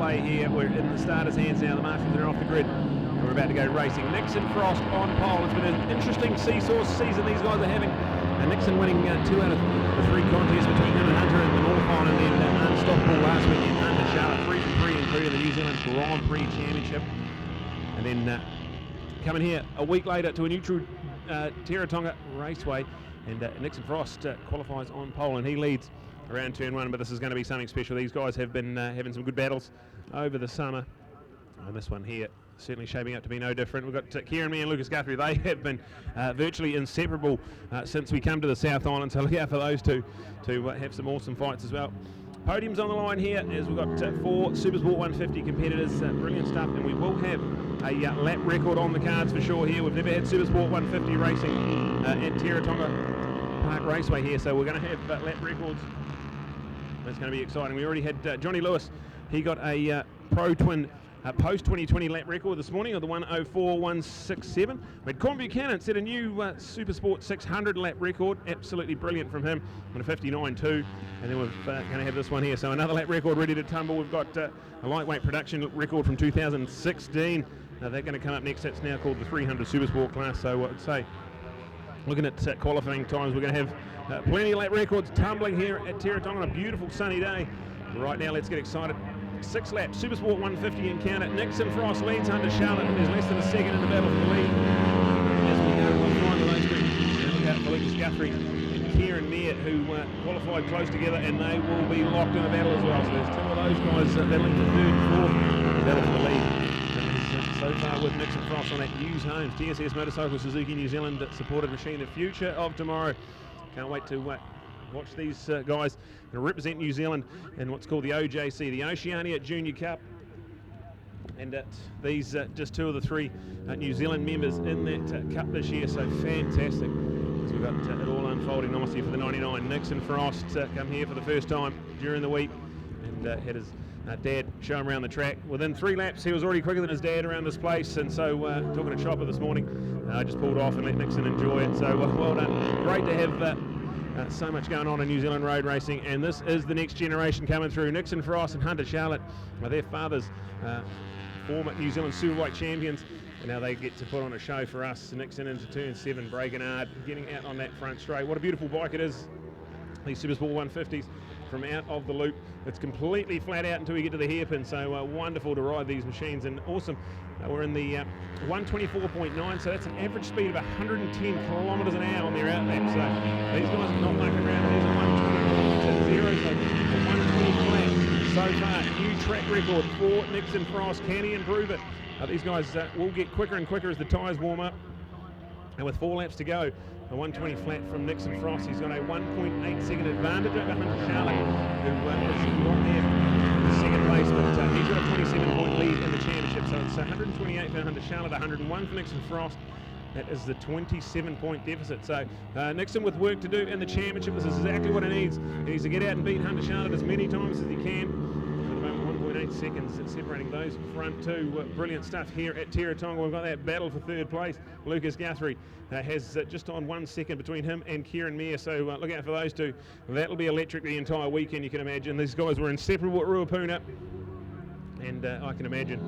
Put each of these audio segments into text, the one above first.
play here. We're in the starter's hands now. The marshals are off the grid. We're about to go racing. Nixon Frost on pole. It's been an interesting seesaw season these guys are having. Nixon winning 2 out of the 3 contests between him and Hunter in the North Island, and then unstoppable last weekend. Hunter Charlotte 3 for 3 including the New Zealand Grand Prix Championship. And then coming here a week later to a neutral Teretonga Raceway, and Nixon Frost qualifies on pole, and he leads around turn 1, but this is going to be something special. These guys have been having some good battles over the summer, and this one here certainly shaping up to be no different. We've got Kieran Mee and Lucas Guthrie. They have been virtually inseparable since we come to the South Island, so look out for those two to have some awesome fights as well. Podiums on the line here as we've got 4 Supersport 150 competitors. Brilliant stuff, and we will have a lap record on the cards for sure here. We've never had Supersport 150 racing at Teretonga Park Raceway here, so we're going to have lap records. That's going to be exciting. We already had Johnny Lewis. He got a Pro Twin post-2020 lap record this morning of the 1:04.167. We had Con Buchanan set a new Supersport 600 lap record. Absolutely brilliant from him on a 59.2. And then we're going to have this one here. So another lap record ready to tumble. We've got a lightweight production record from 2016. Now they're going to come up next. That's now called the 300 Supersport class. So I'd say, looking at qualifying times, we're going to have plenty of lap records tumbling here at Teretonga on a beautiful sunny day. Right now, let's get excited. 6 laps, Supersport 150 encounter. Nixon Frost leads Hunter Charlotte, and there's less than a second in the battle for the lead. As we go, we'll find the those two. Now look out for Lucas Guthrie and Kieran Mee, who qualified close together, and they will be locked in a battle as well. So there's 2 of those guys battling for 3rd and 4th, battle for the lead. So far with Nixon Frost on that Hughes Holmes TSS Motorcycle Suzuki New Zealand supported machine, the future of tomorrow. Can't wait to watch these guys represent New Zealand in what's called the OJC, the Oceania Junior Cup. And these just 2 of the 3 New Zealand members in that cup this year, so fantastic. As we've got it all unfolding nicely for the 99. Nixon Frost come here for the first time during the week, and had his dad show him around the track. Within 3 laps, he was already quicker than his dad around this place, and so talking to Chopper this morning, I just pulled off and let Nixon enjoy it. So well done. Great to have so much going on in New Zealand road racing, and this is the next generation coming through. Nixon Frost and Hunter Charlotte, their fathers former New Zealand Superbike champions, and now they get to put on a show for us. Nixon into turn 7, breaking hard, getting out on that front straight. What a beautiful bike it is, these Supersport 150s from out of the loop. It's completely flat out until we get to the hairpin, so wonderful to ride these machines, and awesome. We're in the 124.9, so that's an average speed of 110 kilometres an hour on their outlap. So these guys are not mucking around. There's a 120 to 0, so 120 flat so far. New track record for Nixon Frost. Can he improve it? These guys will get quicker and quicker as the tyres warm up. And with 4 laps to go, a 120 flat from Nixon Frost. He's got a 1.8 second advantage over Hunter Charlotte, who is not there in second place, but he's got a 27-point lead in the championship. So it's 128 for Hunter Charlotte, 101 for Nixon Frost. That is the 27-point deficit. So Nixon with work to do in the championship. This is exactly what he needs. He needs to get out and beat Hunter Charlotte as many times as he can. At the moment, 1.8 seconds separating those front 2. Brilliant stuff here at Teretonga. We've got that battle for 3rd place. Lucas Guthrie has just on 1 second between him and Kieran Mee. So look out for those 2. That'll be electric the entire weekend, you can imagine. These guys were inseparable at Ruapuna. And I can imagine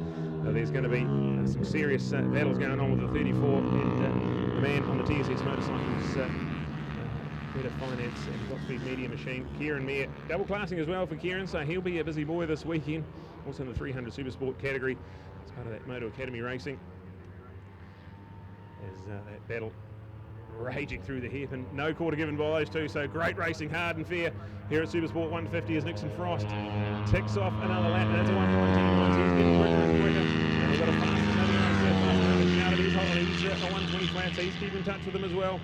there's going to be some serious battles going on with the 34 and the man on the TSS Motorcycles Better Finance and Top Speed Media Machine, Kieran Mee. Double classing as well for Kieran, so he'll be a busy boy this weekend. Also in the 300 Supersport category as part of that Moto Academy racing. As that battle raging through the hairpin. No quarter given by those 2, so great racing, hard and fair here at Supersport 150 as Nixon Frost ticks off another lap. That's a 119. He's getting quicker and quicker. And we've got a fast another he's holding. He's a 120 flat, so he's keeping in touch with them as well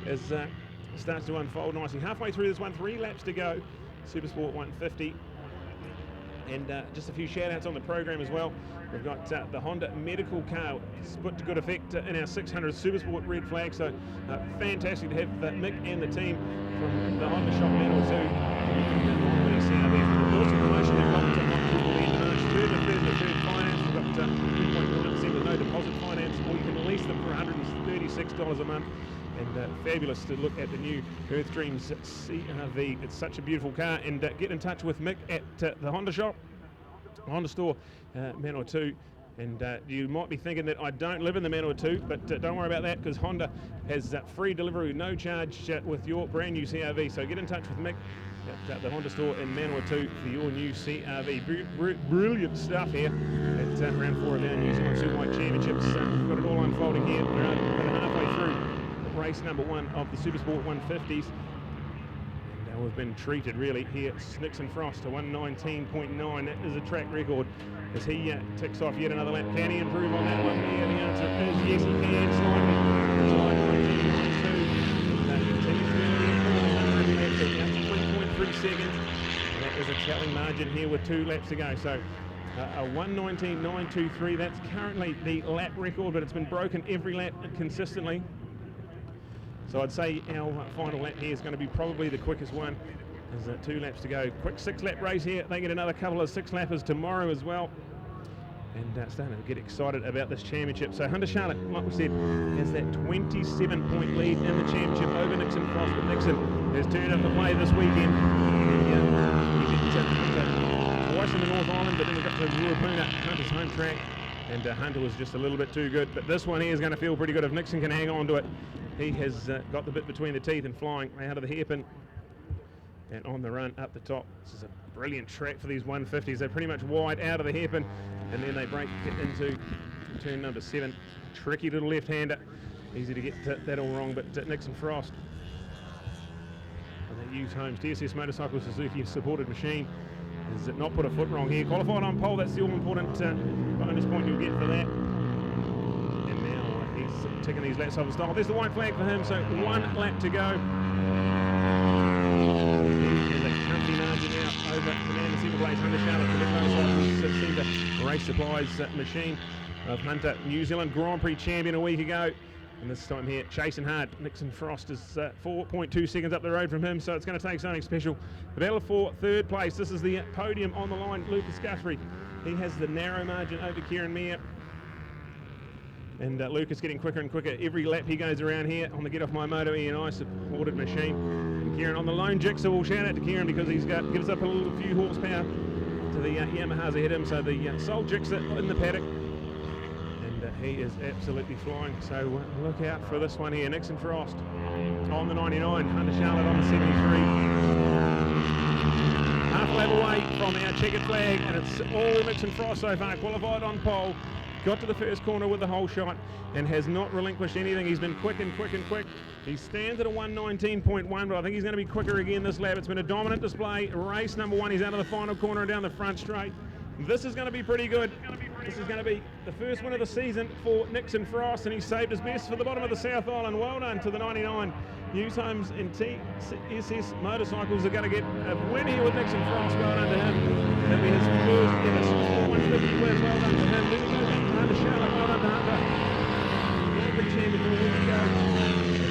as it starts to unfold nicely. Halfway through this one, 3 laps to go. Supersport 150. And just a few shout-outs on the program as well. We've got the Honda medical car put to good effect in our 600 Supersport red flag. So fantastic to have Mick and the team from the Honda shop man or 2. Awesome promotion they've got third finance. We've got 2.1% with no deposit finance, or you can lease them for $136 a month. And fabulous to look at the new Earthdreams CRV. It's such a beautiful car. And get in touch with Mick at the Honda shop. Honda Store Manawatu. And you might be thinking that I don't live in the Manawatu, but don't worry about that, because Honda has free delivery, no charge with your brand new CRV. So get in touch with Mick at the Honda Store in Manawatu for your new CRV. Brilliant stuff here at round 4 of our New Zealand Superbike Championships. We've got it all unfolding here. We're about halfway through race number 1 of the Supersport 150s. We've been treated really here. Nixon Frost to 119.9. That is a track record as he ticks off yet another lap. Can he improve on that one? Yeah, the answer is yes, he can. Slightly. 3.3 seconds. And that is a telling margin here with 2 laps to go. So a 119.923. That's currently the lap record, but it's been broken every lap consistently. So I'd say our final lap here is going to be probably the quickest one. There's 2 laps to go. Quick 6-lap race here. They get another couple of 6-lappers tomorrow as well. And starting to get excited about this championship. So Hunter Charlotte, like we said, has that 27-point lead in the championship over Nixon Frost. But Nixon has turned up to play this weekend. Twice in the North Island, but then we got to Ruapuna, Hunter's home track. And Hunter was just a little bit too good. But this one here is going to feel pretty good if Nixon can hang on to it. He has got the bit between the teeth and flying out of the hairpin and on the run up the top. This is a brilliant track for these 150s. They're pretty much wide out of the hairpin, and then they break into turn number 7. Tricky little left-hander. Easy to get that all wrong, but Nixon Frost. And they use Holmes TSS Motorcycle Suzuki supported machine. Has not put a foot wrong here. Qualified on pole, that's the all-important bonus point you'll get for that. Ticking these laps off the style. There's the white flag for him, so 1 lap to go. There's a comfy margin out over the man in the second place, Hunter Charlotte, for the motorcycles centre race supplies machine of Hunter, New Zealand Grand Prix champion a week ago. And this time here, chasing hard. Nixon Frost is 4.2 seconds up the road from him, so it's going to take something special. The battle for 3rd place. This is the podium on the line. Lucas Guthrie, he has the narrow margin over Kieran Mayer. And Lucas getting quicker and quicker every lap he goes around here on the Get Off My Moto E&I supported machine. And Kieran on the lone Jigsaw. We'll shout out to Kieran because he's gives up a few horsepower to the Yamahas ahead of him. So the sole Jigsaw in the paddock. And he is absolutely flying. So look out for this one here. Nixon Frost on the 99. Hunter Charlotte on the 73. Half lap away from our checkered flag. And it's all Nixon Frost so far. Qualified on pole. Got to the first corner with the whole shot and has not relinquished anything. He's been quick and quick and quick. He stands at a 119.1, but I think he's going to be quicker again this lap. It's been a dominant display. Race number 1, he's out of the final corner and down the front straight. This is going to be pretty good. This is going to be the first win of the season for Nixon Frost, and he saved his best for the bottom of the South Island. Well done to the 99. News Homes and TSS Motorcycles are going to get a win here with Nixon Frost. Well done to him. That'll be his first ever Supersport 150 win. Well done to him. Hunter Charlotte, well done to Hunter. Grand Prix champion for a week ago.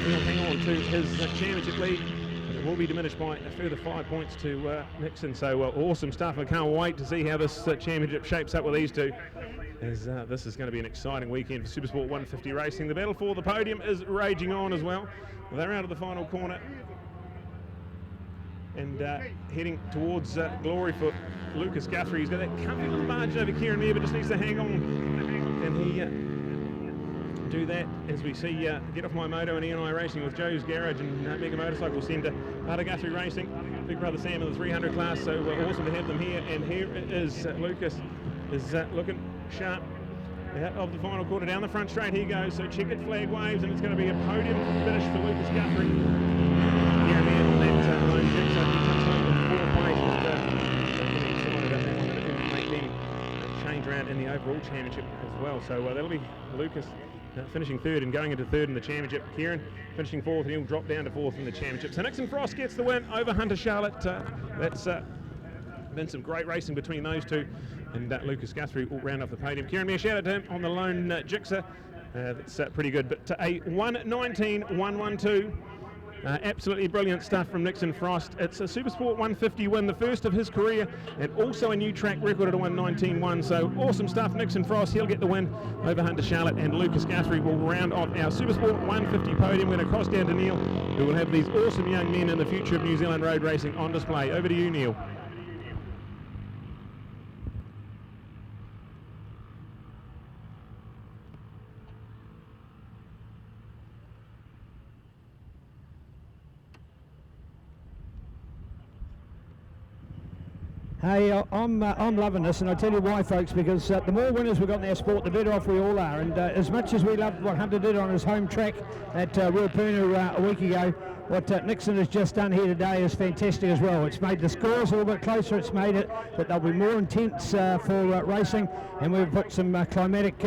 He'll hang on to his championship lead. It will be diminished by a further 5 points to Nixon. So awesome stuff. I can't wait to see how this championship shapes up with these two. As this is going to be an exciting weekend for Supersport 150 racing. The battle for the podium is raging on as well. They're out of the final corner and heading towards glory for Lucas Guthrie. He's got that comfy little margin over Kieran there, but just needs to hang on. Can he do that as we see Get Off My Moto and E&I Racing with Joe's Garage and Mega Motorcycle Centre. Part of Guthrie Racing, Big Brother Sam in the 300 class, so awesome to have them here. And here is Lucas is looking sharp out of the final quarter. Down the front straight he goes, so checkered flag waves, and it's going to be a podium finish for Lucas Guthrie. Here and there on that lone Jigsaw, he comes home with 4 places. Make them change around in the overall championship as well. So that'll be Lucas finishing 3rd and going into 3rd in the championship. Kieran finishing 4th, and he'll drop down to 4th in the championship. So Nixon Frost gets the win over Hunter Charlotte. That's been some great racing between those two, and Lucas Guthrie will round off the podium. Kieran Mayer, shout out to him on the lone Jigsaw. That's pretty good, but a 119.112. Absolutely brilliant stuff from Nixon Frost. It's a Supersport 150 win, the first of his career, and also a new track record at a 119.1. So awesome stuff, Nixon Frost. He'll get the win over Hunter Charlotte, and Lucas Guthrie will round off our Supersport 150 podium. We're going to cross down to Neil, who will have these awesome young men in the future of New Zealand road racing on display. Over to you, Neil. Hey, I'm loving this, and I'll tell you why, folks, because the more winners we've got in our sport, the better off we all are. And as much as we loved what Hunter did on his home track at Ruapuna a week ago, what Nixon has just done here today is fantastic as well. It's made the scores a little bit closer. It's made it that they'll be more intense for racing, and we've put some climatic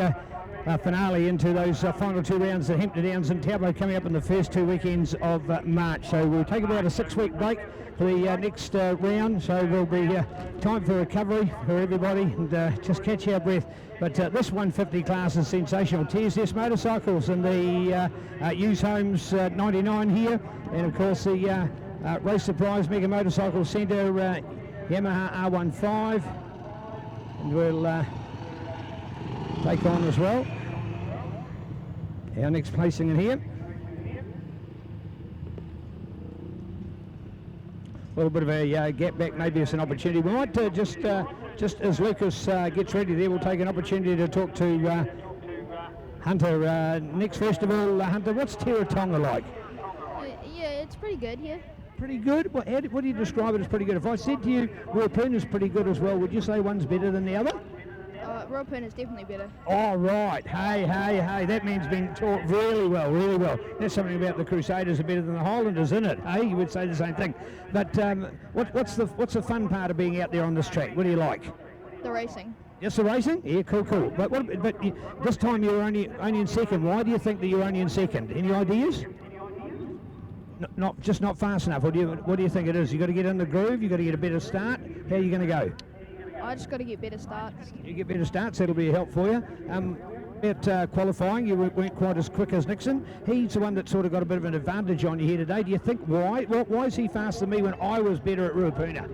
finale into those final 2 rounds at Hampton Downs and Taupo coming up in the first 2 weekends of March. So we'll take about a 6-week break for the next round, so there'll be time for recovery for everybody and just catch our breath. But this 150 class is sensational. TSS Motorcycles and the Hughes Homes 99 here, and of course the Race Surprise Mega Motorcycle Centre Yamaha R15, and we'll take on as well our next placing in here. A little bit of a gap back, maybe it's an opportunity. We might just as Lucas gets ready there, we'll take an opportunity to talk to Hunter next. First of all, Hunter, what's Teretonga like? Yeah, it's pretty good here. Pretty good? What do you describe it as pretty good? If I said to you Ruapuna's pretty good as well, would you say one's better than the other? Ruapuna is definitely better. Oh, right. Hey, that man's been taught really well, really well. That's something about the Crusaders are better than the Highlanders, isn't it? Hey, you would say the same thing. But what's the fun part of being out there on this track? What do you like? The racing. Just the racing? Yeah, cool. But this time you're only in second. Why do you think that you're only in second? Any ideas? Not fast enough. What do you think it is? You got to get in the groove. You got to get a better start. How are you going to go? I just got to get better starts. You get better starts, that'll be a help for you. At qualifying, you weren't quite as quick as Nixon. He's the one that sort of got a bit of an advantage on you here today. Do you think why? Why is he faster than me when I was better at Ruapuna?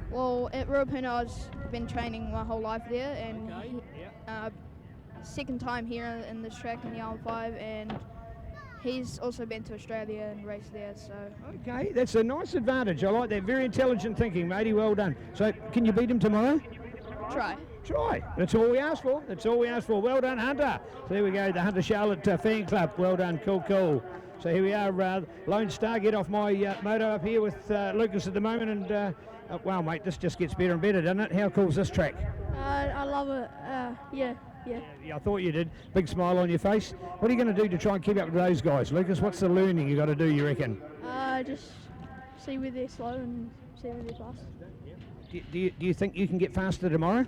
Well, at Ruapuna I've been training my whole life there, and second time here in this track in the R5, and he's also been to Australia and raced there, so... Okay, that's a nice advantage. I like that. Very intelligent thinking, matey. Well done. So, can you beat him tomorrow? Try. That's all we ask for. Well done, Hunter. So there we go, the Hunter Charlotte fan club. Well done. Cool. So here we are, Lone Star. Get off my moto up here with Lucas at the moment, and wow, mate, this just gets better and better, doesn't it? How cool is this track? I love it. Yeah, I thought you did. Big smile on your face. What are you going to do to try and keep up with those guys, Lucas? What's the learning you got to do, you reckon? Just see where they're slow and see where they're fast. Do you think you can get faster tomorrow?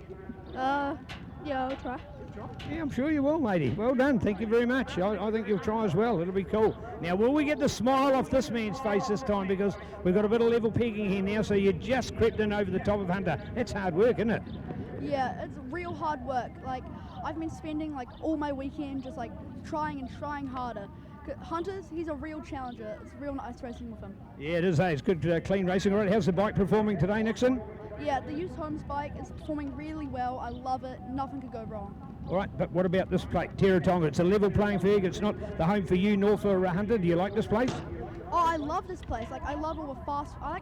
Yeah, I'll try. Yeah, I'm sure you will, matey. Well done. Thank you very much. I think you'll try as well. It'll be cool. Now, will we get the smile off this man's face this time? Because we've got a bit of level pegging here now, so you just crept in over the top of Hunter. That's hard work, isn't it? Yeah, it's real hard work. Like, I've been spending like all my weekend just like trying harder. Hunter's, he's a real challenger. It's real nice racing with him. Yeah, it is. Hey, it's good, clean racing. All right, how's the bike performing today, Nixon? Yeah, the Hughes Homes bike is performing really well. I love it. Nothing could go wrong. All right, but what about this place, Teretonga? It's a level playing field. It's not the home for you nor for Hunter. Do you like this place? Oh, I love this place. Like, I love all the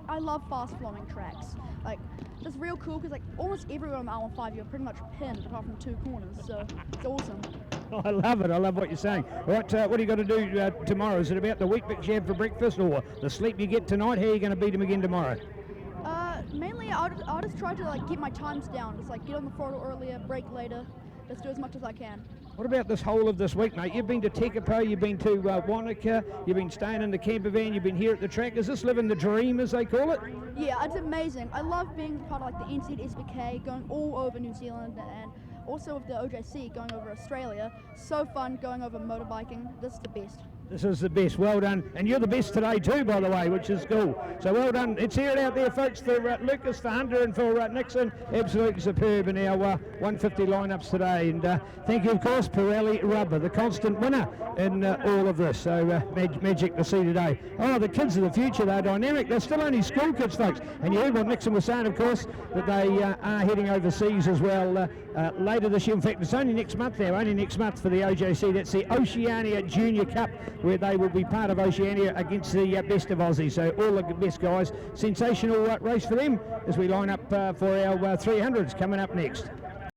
I love fast flowing tracks. Like, it's real cool because like almost everywhere on the R15 you're pretty much pinned apart from 2 corners. So it's awesome. Oh, I love it. I love what you're saying. All right, what are you going to do tomorrow? Is it about the wheat bix you have for breakfast or the sleep you get tonight? How are you going to beat him again tomorrow? Mainly, I'll just try to like get my times down. Just like get on the throttle earlier, brake later. Just do as much as I can. What about this whole of this week, mate? You've been to Tekapo, you've been to Wanaka, you've been staying in the camper van, you've been here at the track. Is this living the dream, as they call it? Yeah, it's amazing. I love being part of like the NZSBK, going all over New Zealand, and also with the OJC going over Australia. So fun going over motorbiking. This is the best. This is the best. Well done. And you're the best today too, by the way, which is cool. So well done. Let's hear it out there, folks, for Lucas, for Hunter, and for Nixon. Absolutely superb in our 150 lineups today. And thank you, of course, Pirelli Rubber, the constant winner in all of this. So magic to see today. Oh, the kids of the future, they're dynamic. They're still only school kids, folks. And you heard what Nixon was saying, of course, that they are heading overseas as well later this year. In fact, it's only next month now, only next month for the OJC. That's the Oceania Junior Cup, where they will be part of Oceania against the best of Aussie. So all the best guys. Sensational race for them as we line up for our 300s coming up next.